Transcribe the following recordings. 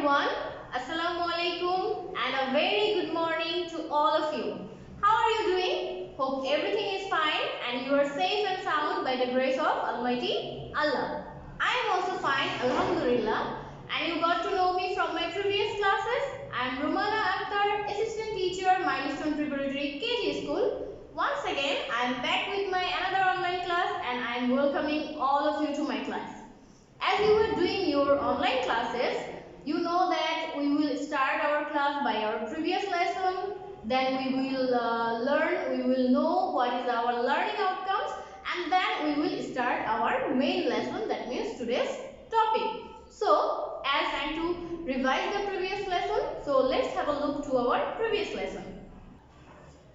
everyone, Assalamu alaikum and a very good morning to all of you. How are you doing? Hope everything is fine and you are safe and sound by the grace of Almighty Allah. I am also fine, Alhamdulillah, and you got to know me from my previous classes. I am Rumana Akhtar, Assistant Teacher, Milestone Preparatory KG School. Once again, I am back with my another online class and I am welcoming all of you to my class. As you were doing your online classes, you know that we will start our class by our previous lesson, then we will we will know what is our learning outcomes, and then we will start our main lesson, that means today's topic. So, as time to revise the previous lesson, so let's have a look to our previous lesson.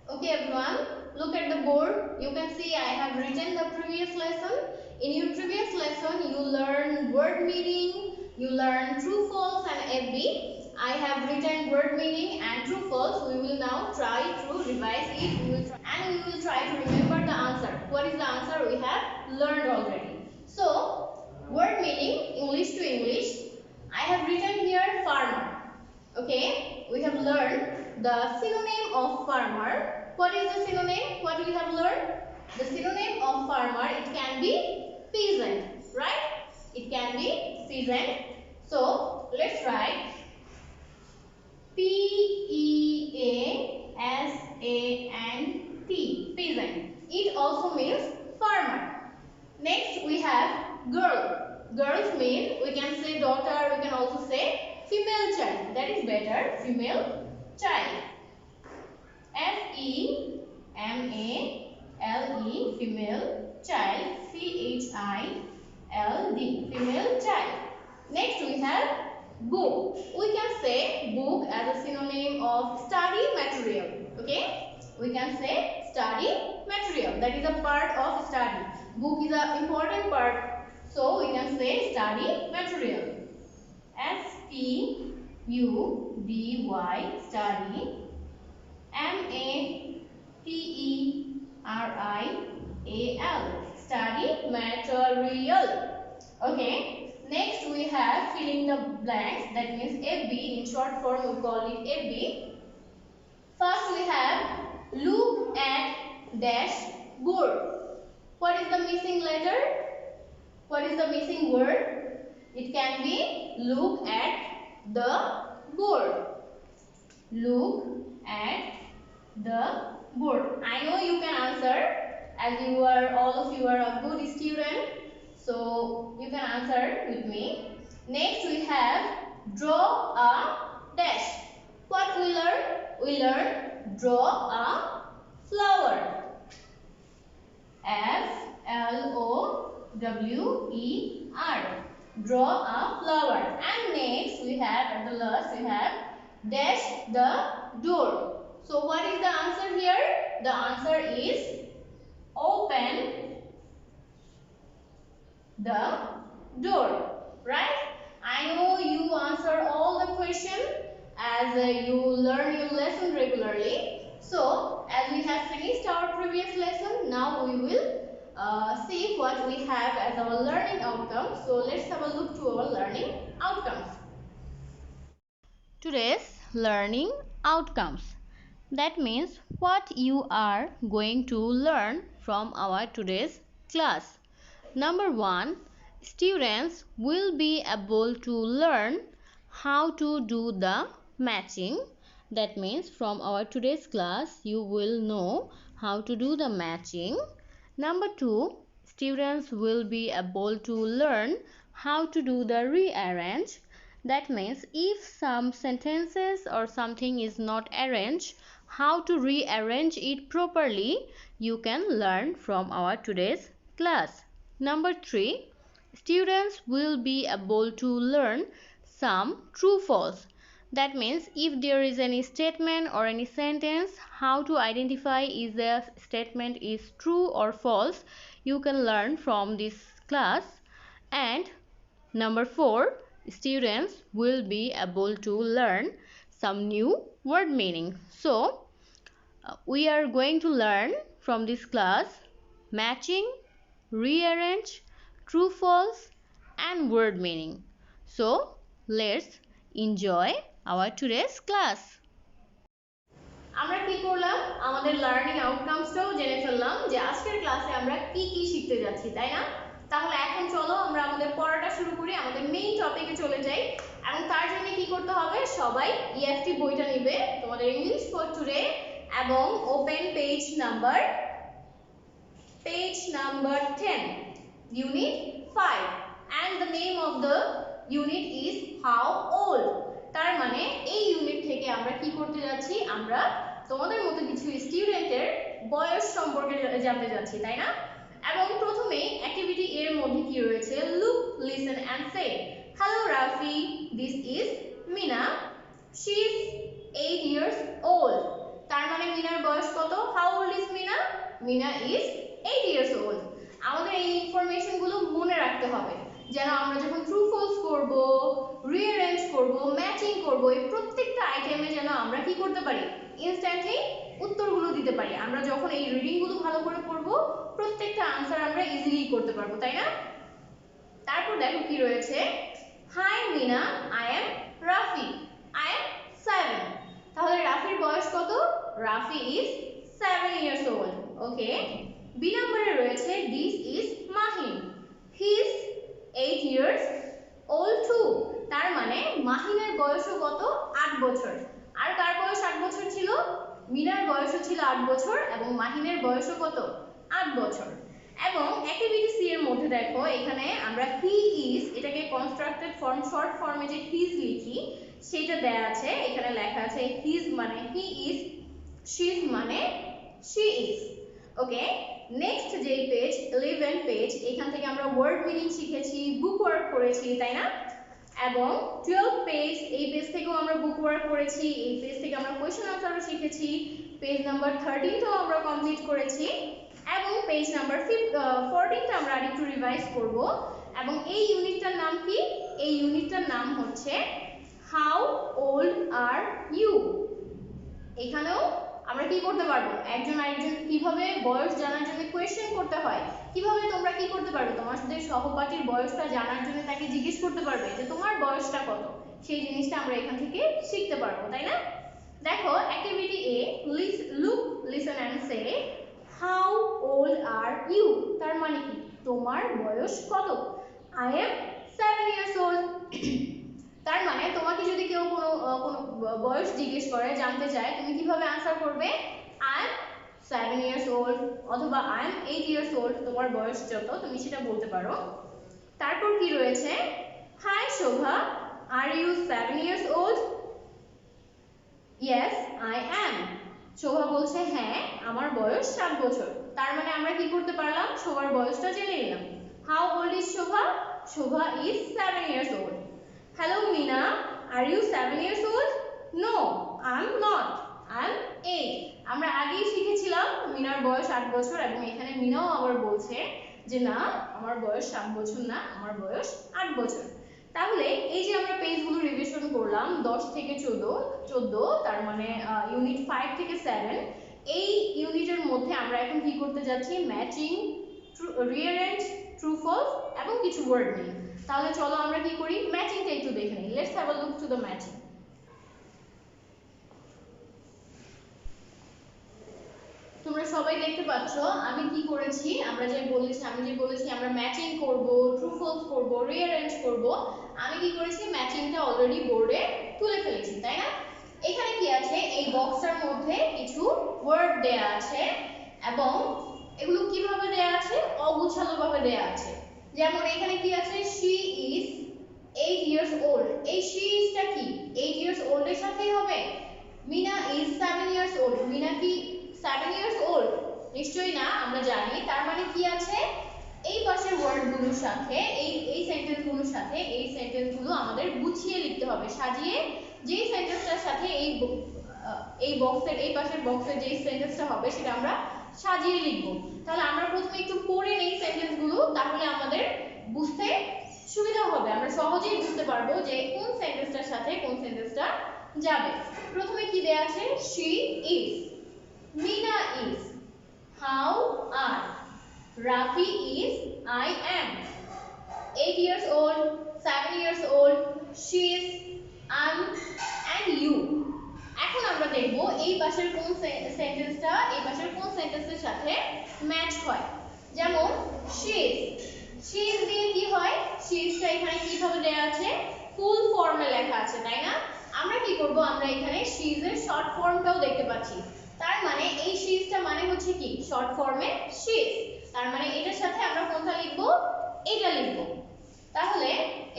Okay everyone, look at the board. You can see I have written the previous lesson. In your previous lesson, you learn word meaning, you learn true, false and FB. I have written word meaning and true, false. We will now try to revise it we will try to remember the answer. What is the answer we have learned already? So, word meaning, English to English. I have written here farmer. Okay, we have learned the synonym of farmer. What is the synonym? What we have learned? The synonym of farmer, it can be peasant, right? It can be peasant. So, let's write P-E-A-S-A-N-T, peasant. It also means farmer. Next, we have girl. Girls mean, we can say daughter, we can also say female child. That is better, female child. F-E-M-A-L-E, female child. C-H-I-L-D, female child. Next we have book. We can say book as a synonym of study material. Okay? We can say study material. That is a part of study. Book is an important part. So we can say study material. S-T-U-D-Y, study. M-A-T-E-R-I-A-L, study material. Okay. Next we have filling the blanks, that means FB. In short form we call it FB. First we have look at dash board. What is the missing letter? What is the missing word? It can be look at the board. Look at the board. I know you can answer, as all of you are a good student, so you can answer with me. Next we have draw a dash. What we learn? We learn draw a flower. F-L-O-W-E-R, draw a flower. And next we have, at the last we have dash the door. So what is the answer here? The answer is open the door. Right? I know you answer all the questions as you learn your lesson regularly. So as we have finished our previous lesson, now we will see what we have as our learning outcomes. So let's have a look to our learning outcomes. Today's learning outcomes. That means what you are going to learn from our today's class. Number 1, students will be able to learn how to do the matching. That means from our today's class you will know how to do the matching. Number 2, students will be able to learn how to do the rearrange. That means if some sentences or something is not arranged, how to rearrange it properly, you can learn from our today's class. Number 3, students will be able to learn some true false. That means if there is any statement or any sentence, how to identify if the statement is true or false, you can learn from this class. And number 4, students will be able to learn some new word meaning. So, we are going to learn from this class matching, rearrange, true false and word meaning. So let's enjoy our today's class. আমরা কি করলাম, আমাদের learning আউটকামসটাও জেনে ফেললাম যে আজকের ক্লাসে আমরা কি কি শিখতে যাচ্ছি, তাই না? তাহলে এখন চলো আমরা আমাদের পড়াটা শুরু করি, আমাদের মেইন টপিকে চলে যাই। এবং তার জন্য কি করতে হবে, সবাই ইএফটি বইটা নেবে, তোমাদের ইংলিশ ফর টুডে, এবং open page number 10, unit 5, and the name of the unit is how old. তার মানে এই ইউনিট থেকে আমরা কি করতে যাচ্ছি, আমরা তোমাদের মতো কিছু স্টুডেন্টের বয়স সম্পর্কে জানতে যাচ্ছি, তাই না? এবং প্রথমেই অ্যাক্টিভিটি এর মধ্যে কি রয়েছে, look, listen and say. Hello Rafi, this is Mina, she is 8 years old. তার মানে মিনার বয়স কত? How old is Mina? Mina is 8 years old. আমাদের এই ইনফরমেশন গুলো মনে রাখতে হবে, যেন আমরা যখন ট্রু ফলস করব, রিঅ্যারেঞ্জ করব, ম্যাচিং করব, এই প্রত্যেকটা আইটেমে যেন আমরা কি করতে পারি, ইনস্ট্যান্টলি উত্তরগুলো দিতে পারি। আমরা যখন এই রিডিং গুলো ভালো করে পড়ব, প্রত্যেকটা আনসার আমরা ইজিলি করতে পারবো, তাই না? তারপর দেখো কি রয়েছে, hi Mina, I am Rafi, I am 7. তাহলে রাফির বয়স কত? Rafi is 7 years old. Okay. B নম্বরে রয়েছে, this is Mahin, he is 8 years old too. তার মানে মাহিনের বয়সও কত? 8 বছর। আর কার বয়স 8 বছর ছিল? মিনার বয়সও ছিল 8 বছর এবং মাহিনের বয়সও কত? 8 বছর। এবং অ্যাক্টিভিটি সি এর মধ্যে দেখো, এখানে আমরা হি ইজ এটাকে কনস্ট্রাক্টেড ফর্ম, শর্ট ফর্মে যে হিজ লিখি সেটা দেয়া আছে। এখানে লেখা আছে হিজ মানে হি ইজ, শি ইজ মানে শি ইজ। ওকে। নেক্সট যে পেজ 11 পেজ, এখান থেকে আমরা ওয়ার্ড মিনিং শিখেছি, বুক ওয়ার্ক করেছি, তাই না? এবং 12 পেজ, এই পেজ থেকেও আমরা বুক ওয়ার্ক করেছি, এই পেজ থেকে আমরা কোশ্চেন আনসারও শিখেছি, পেজ নাম্বার 13 টাও আমরা কমপ্লিট করেছি, এবং পেজ নাম্বার 14 টা আমরা আরেকটু রিভাইজ করব। এবং এই ইউনিটটার নাম কি? এই ইউনিটটার নাম হচ্ছে হাউ ওল্ড আর ইউ। এখানেও আমরা কি করতে পারবো, একজন আরেকজন কিভাবে বয়স জানার জন্য কোয়েশ্চেন করতে হয়, কিভাবে তোমরা কি করতে পারবে, তোমাদের সহপাঠীর বয়সটা জানার জন্য তাকে জিজ্ঞেস করতে পারবে যে তোমার বয়সটা কত, সেই জিনিসটা আমরা এখান থেকে শিখতে পারবো, তাই না? দেখো activity A, look, listen and say how old are you. তার মানে কি, তোমার বয়স কত? I am 7 years old. তার মানে তোমাকে যদি কেউ কোনো বয়স জিজ্ঞেস করে, জানতে চায়, তুমি কিভাবে আনসার করবে? আই এম 7 years old অথবা আই এম 8 years old, তোমার বয়স যত তুমি সেটা বলতে পারো। তারপর কি রয়েছে, hi Shobha, are you 7 years old? Yes I am. Shobha বলছে হ্যাঁ, আমার বয়স 7 বছর। তার মানে আমরা কি করতে পারলাম, শোভার বয়সটা জেনে নিলাম। How old is Shobha? Shobha is 7 years old. Hello Meena, are you 7 years old? No, I'm not. I'm 8. আমরা আগেই শিখেছিলাম মিনার বয়স 8 বছর, এবং এখানে মিনাও আবার বলছে যে না, আমার বয়স 7 বছর না, আমার বয়স 8 বছর। তাহলে এই যে আমরা পেজগুলো রিভিশন করলাম 10 থেকে 14, তার মানে ইউনিট 5 থেকে 7, এই ইউনিটের মধ্যে আমরা এখন কি করতে যাচ্ছি, ম্যাচিং, রিঅ্যারেঞ্জ, ট্রু ফলস এবং কিছু ওয়ার্ড মিনিং। তাহলে চলো আমরা কি করি, ম্যাচিংটা একটু দেখে নিই। Let's have a look to the matching. তোমরা সবাই দেখতে পাচ্ছ আমি কি করেছি, আমি যে বলেছি আমরা ম্যাচিং করব, ট্রু ফলস করব, রিঅ্যারেঞ্জ করব। আমি কি করেছি, ম্যাচিংটা অলরেডি বোর্ডে তুলে ফেলেছি, তাই না? এখানে কি আছে, এই বক্সটার মধ্যে কিছু ওয়ার্ড দেয়া আছে, এবং এগুলো কিভাবে দেয়া আছে, অগুছালো ভাবে দেয়া আছে। যেমন এখানে কি আছে, she is 8 years old, এই she isটা কি 8 years old এর সাথেই হবে? Mina is 7 years old, Mina কি 7 years old? নিশ্চয়ই না, আমরা জানি। তার মানে কি আছে, এই পাশের ওয়ার্ডগুলোর সাথে এই সেন্টেন্সগুলোর সাথে এই সেন্টেন্সগুলো আমাদের গুছিয়ে লিখতে হবে, সাজিয়ে। যেই সেন্টেন্সটার সাথে এই বক্সের এই পাশের বক্সের যেই সেন্টেন্সটা হবে সেটা আমরা সাজিয়ে লিখব। তাহলে আমরা প্রথমে একটু পড়ে নেই সেন্টেন্সগুলো, তাহলে আমাদের বুঝতে সুবিধা হবে, আমরা সহজেই বুঝতে পারবো যে কোন সেন্টেন্সটার সাথে কোন সেন্টেন্সটা যাবে। প্রথমে কি দেয়া আছে, she is, Meena is, how are, Rafi is, I am, 8 years old, 7 years old, she is, I'm she's she's দিয়ে কি হয় she'sটা এখানে কিভাবে দেয়া আছে ফুল ফর্মে লেখা আছে তাই না আমরা কি করব আমরা এখানে she's এর শর্ট ফর্মটাও দেখতে পাচ্ছি তার মানে এই she'sটা মানে হচ্ছে কি শর্ট ফর্মে she's তার মানে এটার সাথে আমরা কোনটা লিখব এটা লিখব তাহলে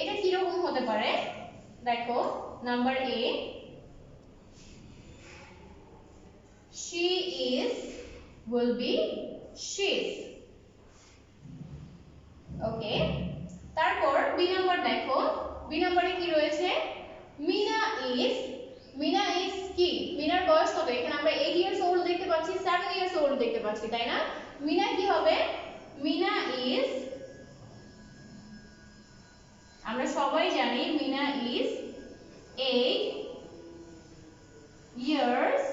এটা কি রকম হতে পারে দেখো number A she is will be she's ওকে তারপর বি নাম্বার দেখো বি নম্বরে কি রয়েছে মিনা ইজ কি মিনার বয়স কত এখানে আমরা 8 ইয়ার্স ওল্ড দেখতে পাচ্ছি 7 ইয়ার্স ওল্ড দেখতে পাচ্ছি তাই না মিনা কি হবে মিনা ইজ আমরা সবাই জানি Mina is 8 years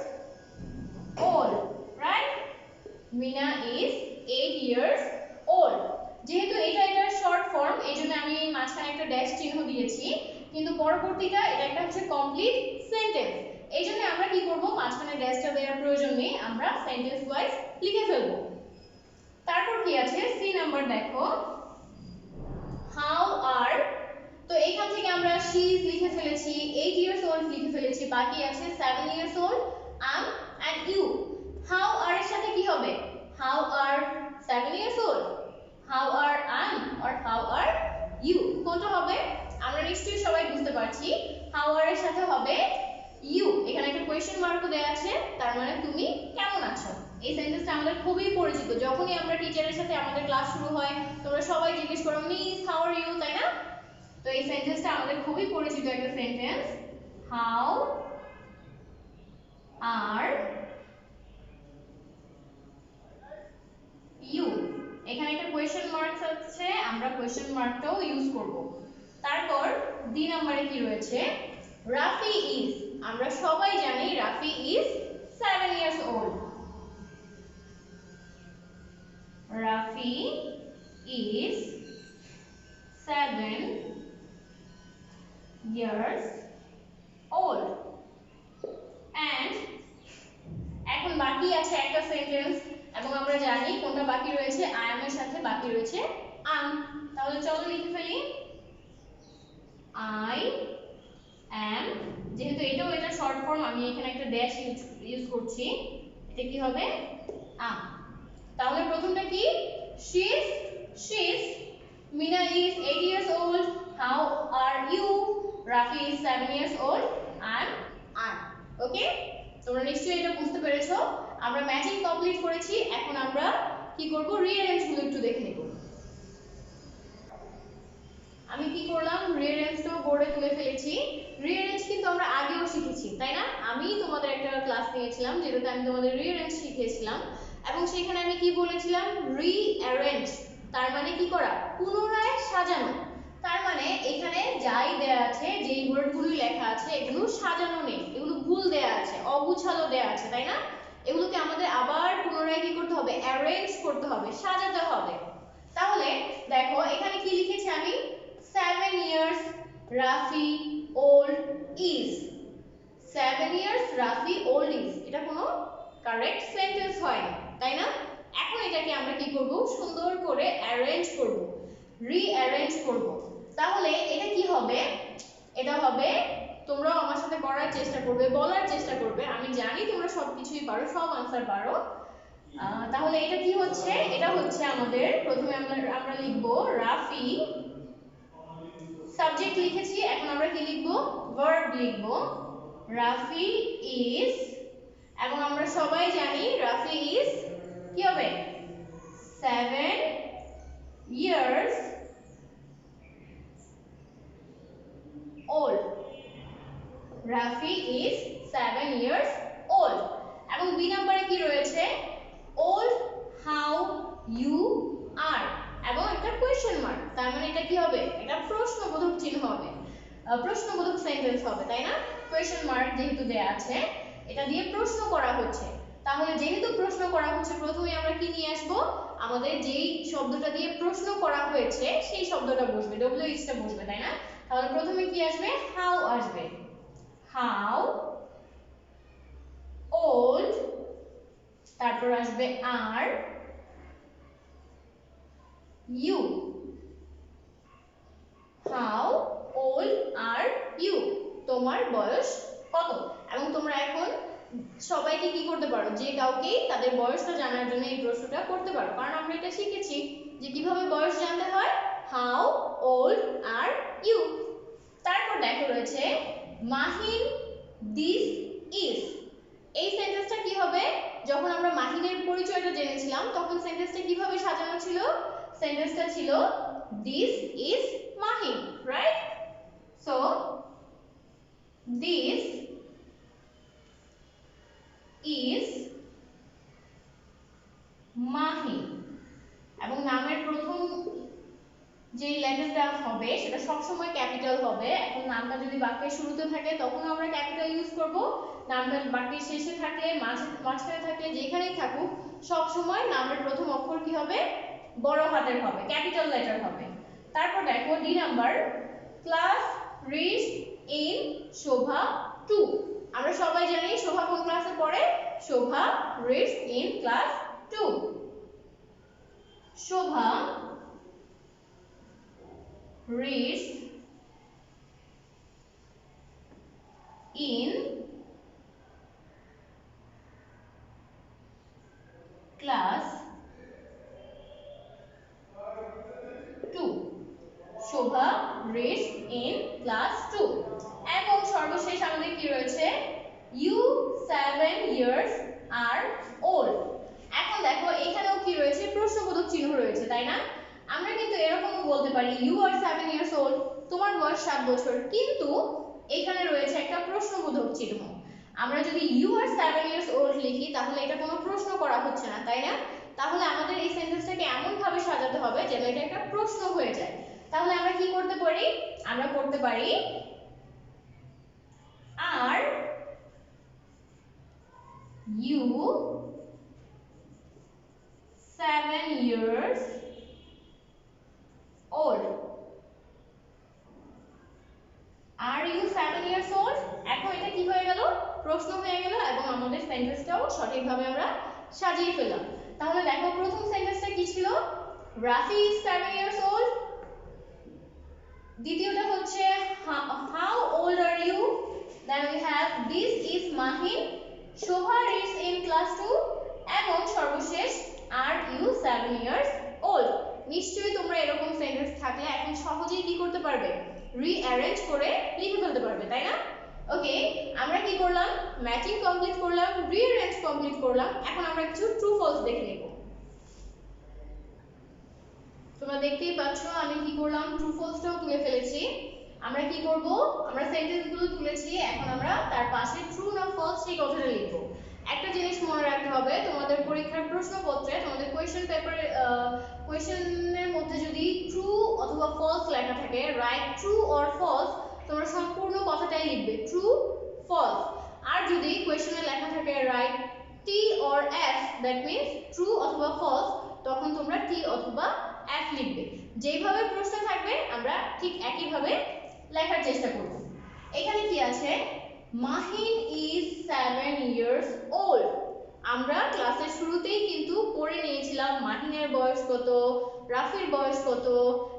old right Mina is 8 years old যেহেতু এটা শর্ট ফর্ম এইজন্য আমি মাঝখানে একটা ড্যাশ চিহ্ন দিয়েছি কিন্তু পরবর্তীটা এটা একটা হচ্ছে কমপ্লিট সেন্টেন্স এইজন্য আমরা কি করব মাঝখানে ড্যাশটা দেওয়ার প্রয়োজন নেই আমরা সেন্টেন্স ওয়াইজ লিখে ফেলব তারপর কি আছে সি নাম্বার দেখো হাউ আর তো এখান থেকে আমরা she is লিখে ফেলেছি 8 years old লিখে ফেলেছি বাকি আছে 7 years old am and you how are এর সাথে কি হবে how are 7 years old how are am or how are you কোনটা হবে আমরা নিশ্চয়ই সবাই বুঝতে পারছি how are এর সাথে হবে you এখানে একটা কোশ্চেন মার্কও দেয়া আছে তার মানে তুমি কেমন আছো এই সেন্টেন্সটা আমাদের খুবই পরিচিত যখনই আমরা টিচারের সাথে আমাদের ক্লাস শুরু হয় তোমরা সবাই জিজ্ঞেস করো মিস হাউ আর ইউ তাই না তো এই সেন্টেন্সটা আমাদের খুবই পরিচিত একটা সেন্টেন্স হাউ আর ইউ এখানে একটা কোশ্চেন মার্ক আছে আমরা কোশ্চেন মার্কটাও ইউজ করব তারপর ডি নম্বরে কি রয়েছে রাফি ইজ আমরা সবাই জানি Rafi is 7 years old Rafi is 7 years old and এখন বাকি আছে একটা সেন্টেন্স এবং আমরা জানি কোনটা বাকি রয়েছে I am এর সাথে বাকি রয়েছে am তাহলে চলো লিখে ফেলি I am যেহেতু এটা শর্ট ফর্ম আমি এখানে একটা ড্যাশ ইউজ করছি এটা কি হবে am তাহলে প্রথমটা কি she's Mina is 8 years old how are you Rafi is 7 years old I'm ওকে তোমরা নিশ্চয়ই এটা বুঝতে পেরেছো আমরা ম্যাচিং কমপ্লিট করেছি এখন আমরা কি করব রিঅ্যারেঞ্জ গুলো একটু দেখে নেব আমি কি করলাম রিঅ্যারেঞ্জটাও বোর্ডে তুলে ফেলেছি রিঅ্যারেঞ্জ কিন্তু আমরা আগেও শিখেছি তাই না আমি তোমাদের একটা ক্লাস নিয়েছিলাম যেটাতে আমি তোমাদের রিঅ্যারেঞ্জ শিখিয়েছিলাম এবং সেখানে আমি কি বলেছিলাম রিঅ্যারেঞ্জ তার মানে কি করা পুনরায় সাজানো তার মানে এখানে যাই দেয়া আছে যেই ওয়ার্ডগুলো লেখা আছে এগুলো সাজানো নেই এগুলো ভুল দেয়া আছে অগুছালো দেয়া আছে তাই না এগুলোকে আমাদের আবার পুনরায় কি করতে হবে অ্যারেঞ্জ করতে হবে সাজাতে হবে তাহলে দেখো এখানে কি লিখেছি আমি 7 years Rafi old is 7 years Rafi old is এটা কোনো কারেক্ট সেন্টেন্স হয় না তাই না এখন এটাকে আমরা কি করব সুন্দর করে অ্যারেঞ্জ করব রিঅ্যারেঞ্জ করব তাহলে এটা কি হবে এটা হবে তোমরাও আমার সাথে করার চেষ্টা করবে বলার চেষ্টা করবে আমি জানি তোমরা সবকিছুই পারো সব आंसर পারো তাহলে এটা কি হচ্ছে এটা হচ্ছে আমাদের প্রথমে আমরা লিখব রাফি সাবজেক্ট লিখেছি এখন আমরা কি লিখব ভার্ব লিখব রাফি ইজ এবং আমরা সবাই জানি রাফি ইজ কি হবে 7 years old Rafi is 7 years old এবং বি নম্বরে কি রয়েছে old how you are এবং একটা কোশ্চেন মার্ক তার মানে এটা কি হবে এটা প্রশ্নবোধক চিহ্ন হবে প্রশ্নবোধক সেন্টেন্স হবে তাই না কোশ্চেন মার্ক যেহেতু দেয়া আছে এটা দিয়ে প্রশ্ন করা হচ্ছে তাহলে যেহেতু প্রশ্ন করা হচ্ছে প্রথমে আমরা কি নিয়ে আসব আমাদের যেই শব্দটা দিয়ে প্রশ্ন করা হয়েছে সেই শব্দটা বসবে wh টা বসবে তাই না তাহলে প্রথমে কি আসবে হাউ আসবে হাউ old তারপর আসবে আর you. How old are you? তোমার বয়স কত? এবং তোমরা এখন সবাইকে কি করতে পারো, যে কাউকে তাদের বয়সটা জানার জন্য এই প্রশ্নটা করতে পারো, কারণ আমরা এটা শিখেছি যে কিভাবে বয়স জানতে হয়। How old are you. তারপর দেখো রয়েছে মাহিন দিস ইজ। এই সেন্টেন্সটা কি হবে? যখন আমরা মাহিনের পরিচয়টা জেনেছিলাম তখন সেন্টেন্সটা কিভাবে সাজানো ছিল? সেন্টেন্সটা ছিল this is Mahin, right? So this is Mahin এবং নামের প্রথম যে লেটারটা হবে সেটা সবসময় ক্যাপিটাল হবে। এখন নামটা যদি বাক্যের শুরুতে থাকে তখন আমরা ক্যাপিটাল ইউজ করব, নামটা বাক্যের শেষে থাকলে মাঝখানে থাকলে যেখানেই থাকুক সবসময় নামের প্রথম অক্ষর কি হবে? বড় হাতের হবে, ক্যাপিটাল লেটার হবে। তারপর দেখো D number, class reads in Shobha 2। আমরা সবাই জানি শোভা কোন ক্লাসে পড়ে? Shobha reads in class 2। Shobha reads in class 2। Shobha reads in class 2। এবং সর্বশেষ আমাদের কি রয়েছে? you 7 years are old। এখন দেখো এখানেও কি রয়েছে? প্রশ্নবোধক চিহ্ন রয়েছে, তাই না? আমরা কিন্তু এরকমও বলতে পারি you are 7 years old, তোমার বয়স 7 বছর, কিন্তু এখানে রয়েছে একটা প্রশ্নবোধক চিহ্ন। আমরা যদি you are 7 years old লিখি তাহলে এটা কোনো প্রশ্ন করা হচ্ছে না, তাই না? তাহলে আমাদের এই সেন্টেন্সটাকে এমন ভাবে সাজাতে হবে যেন এটা একটা প্রশ্ন হয়ে যায়। তাহলে আমরা কি করতে পারি? আমরা করতে পারি are you 7 years old? Are you 7 years old? এখন এটা কি হয়ে গেল? প্রশ্ন হয়ে গেল এবং আমাদের সেন্টেন্সটাও সঠিকভাবে আমরা সাজিয়ে ফেললাম। তাহলে দেখো প্রথম সেন্টেন্সটা কি ছিল? Rafi is 7 years old। দ্বিতীয়টা হচ্ছে how old are you? Then we have this is Mahin, Shobha is in class 2 এবং সর্বশেষ are you 7 years old? নিশ্চয়ই তোমরা এরকম সেন্টেন্স থাকলে এখন সহজেই কি করতে পারবে? রিঅ্যারেঞ্জ করে লিখে ফেলতে পারবে, তাই না? ওকে, আমরা কি করলাম? ম্যাচিং কমপ্লিট করলাম, রিঅ্যারেঞ্জ কমপ্লিট করলাম। এখন আমরা কিছু ট্রু ফলস দেখে নেব। তোমরা দেখতেই পাচ্ছ আমি কি করলাম? ট্রু ফলসটাও তুলে ফেলেছি। আমরা কি করব? আমরা সেন্টেন্সগুলো তুলেছি, এখন আমরা তার পাশে ট্রু না ফলস সেই কথাটা লিখব। একটা জিনিস মনে রাখতে হবে, তোমাদের পরীক্ষার প্রশ্নপত্রে তোমাদের কোয়েশ্চেনের মধ্যে যদি ট্রু অথবা ফলস লেখা থাকে, রাইট ট্রু অর ফলস, তোমরা সম্পূর্ণ কথাটাই লিখবে ট্রু ফলস। আর যদি কোয়েশ্চেনে লেখা থাকে write tea or F, that means true অথবা ফলস, তখন তোমরা টি অথবা এফ লিখবে। যেভাবে প্রশ্ন থাকবে আমরা ঠিক একইভাবে লেখার চেষ্টা করব। এখানে কি আছে? Mahin is 7 years old। আমরা ক্লাসের শুরুতেই কিন্তু পড়ে নিয়েছিলাম মাহিনের বয়স কত, রাফির বয়স কত,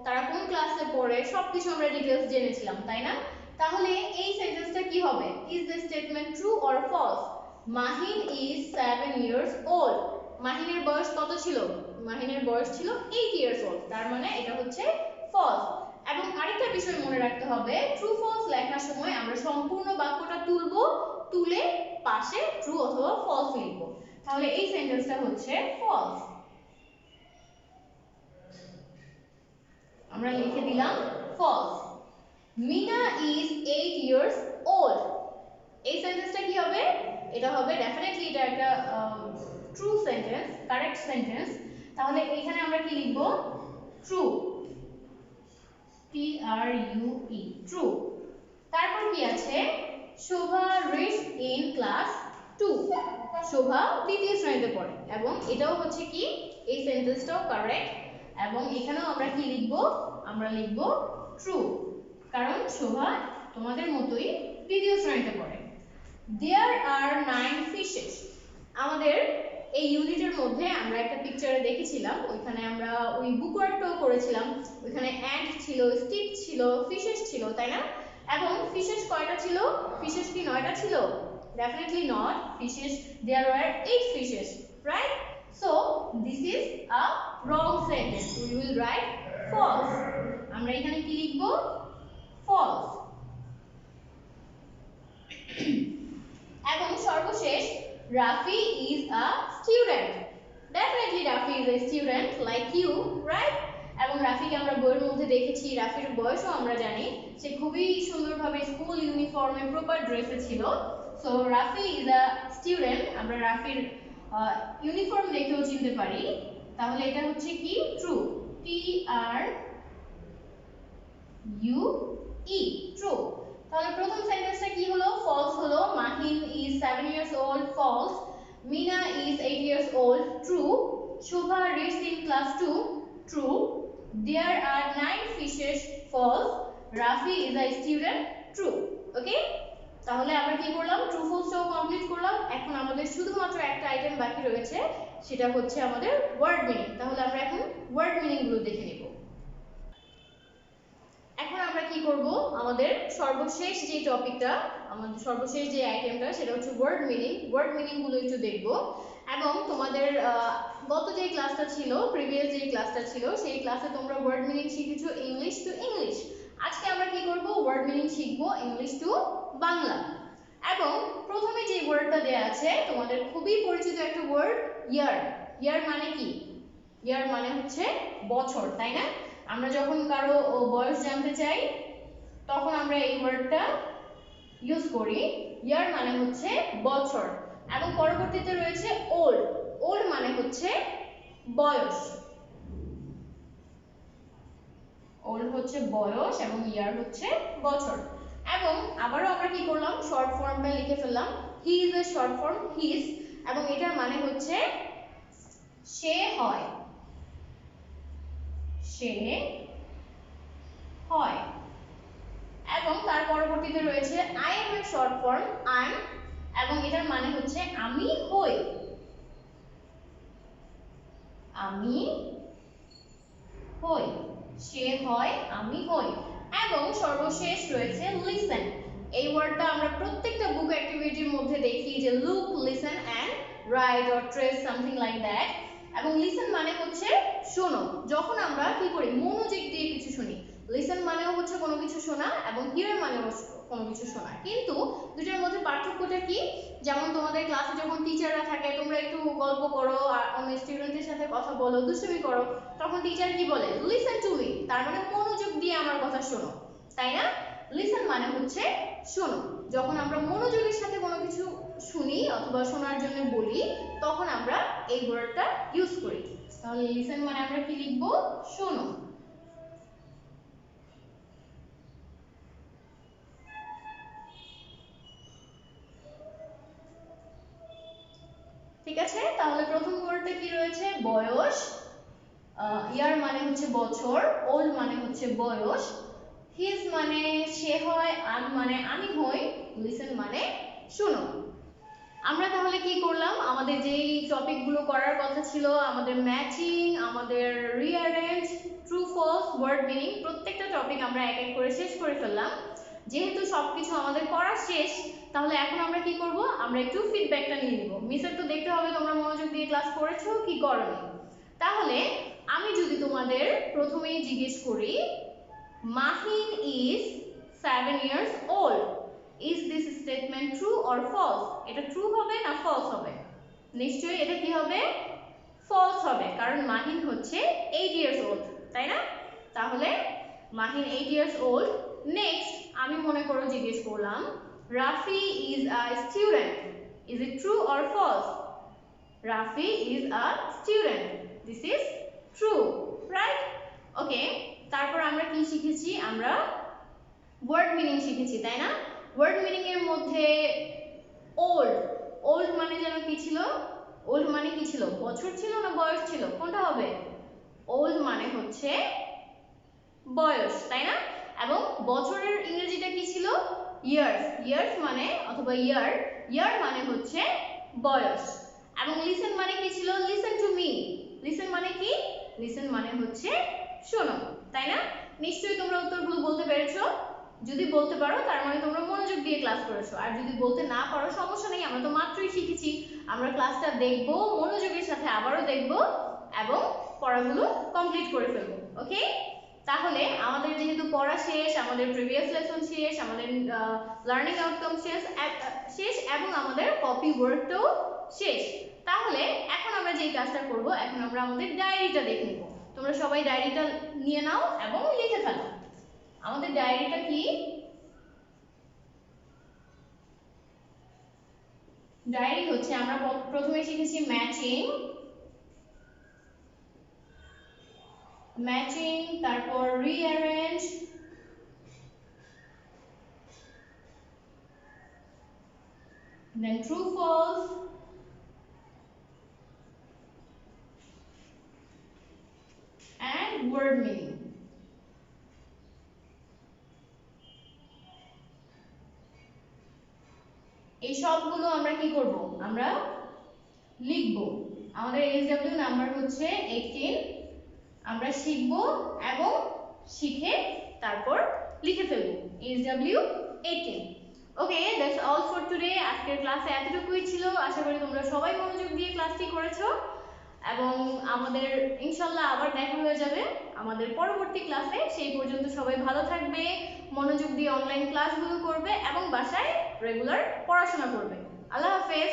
তারা কোন ক্লাসে পড়ে, সবকিছু আমরা ডিটেইলস জেনেছিলাম, তাই না? তাহলে এই সেন্টেন্সটা কি হবে? Is the statement true or false? Mahin is 7 years old। মাহিনের বয়স কত ছিল? মাহিনের বয়স ছিল 8 years old, তার মানে এটা হচ্ছে ফলস। এবং আরেকটা বিষয় মনে রাখতে হবে, ট্রু ফলস লেখার সময় আমরা সম্পূর্ণ বাক্যটা তুলবো, তুলে পাশে ট্রু অথবা ফলস লিখব। তাহলে এই সেন্টেন্সটা হচ্ছে ফলস। আমরা লিখে দিলাম false. Mina is 8 years old। এই সেন্টেন্সটা কি হবে? এটা হবে ডেফিনেটলি এটা একটা ট্রু সেন্টেন্স, কারেক্ট সেন্টেন্স। তাহলে এখানে আমরা কি লিখব? True, T are U E, true. তারপর কি আছে? শোভা রিডস ইন ক্লাস 2। শোভা দ্বিতীয় শ্রেণীতে পড়ে এবং এটাও হচ্ছে কি এই সেন্টেন্সটাও কারেক্ট। এবং এখানেও আমরা কি লিখব? আমরা লিখব ট্রু, কারণ শোভা তোমাদের মতোই দ্বিতীয় শ্রেণীতে পড়ে। There are 9 fishes। আমাদের এই ইউনিটের মধ্যে আমরা একটা পিকচারে দেখেছিলাম, ওইখানে আমরা ওই বুকওয়ার্কটাও করেছিলাম, ওইখানে অ্যান্ট ছিল, স্টিক ছিল, ফিশেস ছিল, তাই না? এবং ফিশেস কয়টা ছিল? ফিশেস কি 9টা ছিল? Definitely not. Fishes, there were 8 fishes, right? So this is a wrong sentence. We will write false. আমরা এখানে কি লিখব? False. এবং সর্বশেষ, Rafi is a student. Definitely Rafi is a student like you, right? এবং রাফিকে আমরা বইয়ের মধ্যে দেখেছি, রাফির বয়সও আমরা জানি, সে খুবই সুন্দরভাবে স্কুল ইউনিফর্মে প্রপার ড্রেসে ছিল। So Rafi is a student, আমরা রাফির ইউনিফর্ম দেখেও চিনতে পারি, তাহলে এটা হচ্ছে কি? ট্রু। TRUE, true. তাহলে প্রথম সেন্টেন্সটা কি হলো? ফলস হলো। Mahin is 7 years old, false. Mina is 8 years old, true. Shobha reads in class 2, true. There are 9 fishes, false. Rafi is a student, true. Okay? তাহলে আমরা কি করলাম? ট্রু ফলসটাও কমপ্লিট করলাম। এখন আমাদের শুধুমাত্র একটা আইটেম বাকি রয়েছে, সেটা হচ্ছে আমাদের ওয়ার্ড মিনিং। তাহলে আমরা এখন ওয়ার্ড মিনিং গুলো দেখে নিব। এখন আমরা কি করব? আমাদের সর্বশেষ যে টপিকটা, আমাদের সর্বশেষ যে আইটেমটা, সেটা হচ্ছে ওয়ার্ড মিনিং। ওয়ার্ড মিনিং গুলো একটু দেখব এবং তোমাদের গত যে ক্লাসটা ছিল, প্রিভিয়াস যে ক্লাসটা ছিল, সেই ক্লাসে তোমরা ওয়ার্ড মিনিং শিখেছো ইংলিশ টু ইংলিশ। আজকে আমরা কি করব? ওয়ার্ড মিনিং শিখব ইংলিশ টু বাংলা। এবং প্রথমে যে ওয়ার্ডটা দেয়া আছে, তোমাদের খুবই পরিচিত একটা ওয়ার্ড, ইয়ার। ইয়ার মানে কি? ইয়ার মানে হচ্ছে বছর, তাই না? আমরা যখন কারো বয়স জানতে চাই, তখন আমরা এই ওয়ার্ডটা ইউজ করি। ইয়ার মানে হচ্ছে বছর। এবং পরবর্তীতে রয়েছে ওল্ড। ওল্ড মানে হচ্ছে বয়স। ওল্ড হচ্ছে বয়স এবং ইয়ার হচ্ছে বছর। এবং আবারও আমরা কি করলাম? শর্ট ফর্মটা লিখে ফেললাম। He is a short form, his, এবং এটার মানে হচ্ছে সে হয়। সে হয়। এবং তার পরবর্তীতে রয়েছে আই এম এর শর্ট ফর্ম, আই এম, এবং এটার মানে হচ্ছে আমি হই। আমি হই। সে হয়, আমি হই। এবং সর্বশেষ রয়েছে লিসেন। এই ওয়ার্ডটা আমরা প্রত্যেকটা বুক অ্যাক্টিভিটির মধ্যে দেখি যে look, listen and write or trace something like that. এবং লিসেন মানে হচ্ছে শোনো। যখন আমরা কি করি? মনোযোগ দিয়ে কিছু শুনি। লিসেন মানেও হচ্ছে কোনো কিছু শোনা এবং হিয়ার মানেও কোনো কিছু শোনা। কিন্তু দুটোর মধ্যে পার্থক্যটা কি? যেমন তোমাদের ক্লাসে যখন টিচাররা থাকে, তোমরা একটু গল্প করো আর অন্য স্টুডেন্টদের সাথে কথা বলো, দুষ্টুমি করো, তখন টিচার কি বলে? লিসেন টু মি, তার মানে মনোযোগ দিয়ে আমার কথা শোনো, তাই না? লিসেন মানে হচ্ছে শোনো। যখন আমরা মনোযোগের সাথে কোনো কিছু শুনি অথবা শোনার জন্য বলি, তখন আমরা এই ওয়ার্ডটা ইউজ করি। তাহলে লিসেন মানে আমরা কি লিখবো? শোনো। ঠিক আছে? তাহলে প্রথম ওয়ার্ডটা কি রয়েছে? বয়স। ইয়ার মানে হচ্ছে বছর, ওল্ড মানে হচ্ছে বয়স, হিজ মানে সে হয়, আম মানে আমি হই, লিসেন মানে শোনো। আমরা তাহলে কি করলাম? আমাদের যেই টপিকগুলো করার কথা ছিল, আমাদের ম্যাচিং, আমাদের rearrange, true false, word meaning, প্রত্যেকটা টপিক আমরা এক এক করে শেষ করে ফেললাম। যেহেতু সবকিছু আমাদের করা শেষ, তাহলে এখন আমরা কি করব? আমরা একটু ফিডব্যাকটা নিয়ে নিব। মিসের তো দেখতে হবে তোমরা মনোযোগ দিয়ে ক্লাস করেছো কি করোনি। তাহলে আমি যদি তোমাদের প্রথমেই জিজ্ঞেস করি, Mahin is 7 years old, is this statement true or false? এটা ট্রু হবে না ফলস হবে? নিশ্চয়ই এটা কি হবে? ফলস হবে, কারণ মাহিন হচ্ছে 8 years old, তাই না? তাহলে মাহিন 8 years old। নেক্সট আমি মনে করো জিজ্ঞেস করলাম, Rafi is a student, is it true or false? Rafi is a student, this is true, right? ওকে, তারপর আমরা কি শিখেছি? আমরা ওয়ার্ড মিনিং শিখেছি, তাই না? ওয়ার্ড মিনিং এর মধ্যে ওল্ড, ওল্ড মানে যেন কি ছিল? ওল্ড মানে কি ছিল? বছর ছিল না বয়স ছিল? কোনটা হবে? ওল্ড মানে হচ্ছে বয়স, তাই না? এবং বছরের ইংরেজিটা কি ছিল? ইয়ার্স। ইয়ার্স মানে অথবা ইয়ার, ইয়ার মানে হচ্ছে বয়স। এবং লিসেন মানে কি ছিল? Listen to me. লিসেন মানে কি? লিসেন মানে হচ্ছে শোনো, তাই না? নিশ্চয়ই তোমরা উত্তরগুলো বলতে পেরেছো। যদি বলতে পারো তার মানে তোমরা মনোযোগ দিয়ে ক্লাস করেছো, আর যদি বলতে না পারো সমস্যা নেই, আমরা তো মাত্রই শিখেছি। আমরা ক্লাসটা দেখবো, মনোযোগের সাথে আবারও দেখবো এবং পড়াগুলো কমপ্লিট করে ফেলবো। ওকে, তাহলে আমাদের যেহেতু পড়া শেষ, আমাদের প্রিভিয়াস লেসন শেষ, আমাদের লার্নিং আউটকাম শেষ এবং আমাদের কপি ওয়ার্কটাও শেষ, তাহলে এখন আমরা যে কাজটা করব, এখন আমরা আমাদের ডায়েরিটা দেখে নেব। তোমরা সবাই ডায়েরিটা নিয়ে নাও এবং লিখে ফেলো। আমাদের ডায়েরিটা কি? ডায়েরি হচ্ছে আমরা প্রথমে শিখেছি ম্যাচিং, তারপর rearrange, then true false, and word meaning. এই সবগুলো আমরা কি করব? আমরা লিখব। আমাদের SW নাম্বার হচ্ছে 18। আমরা শিখব এবং শিখে তারপর লিখে ফেলব SW 18। Okay, that's all for today. আজকের ক্লাসে এতটুকুই ছিল। আশা করি তোমরা সবাই মনোযোগ দিয়ে ক্লাসটি করেছো এবং আমাদের ইনশাআল্লাহ আবার দেখা হয়ে যাবে আমাদের পরবর্তী ক্লাসে। সেই পর্যন্ত সবাই ভালো থাকবে, মনোযোগ দিয়ে অনলাইন ক্লাসগুলো করবে এবং বাসায় রেগুলার পড়াশোনা করবে। আল্লাহ হাফেজ।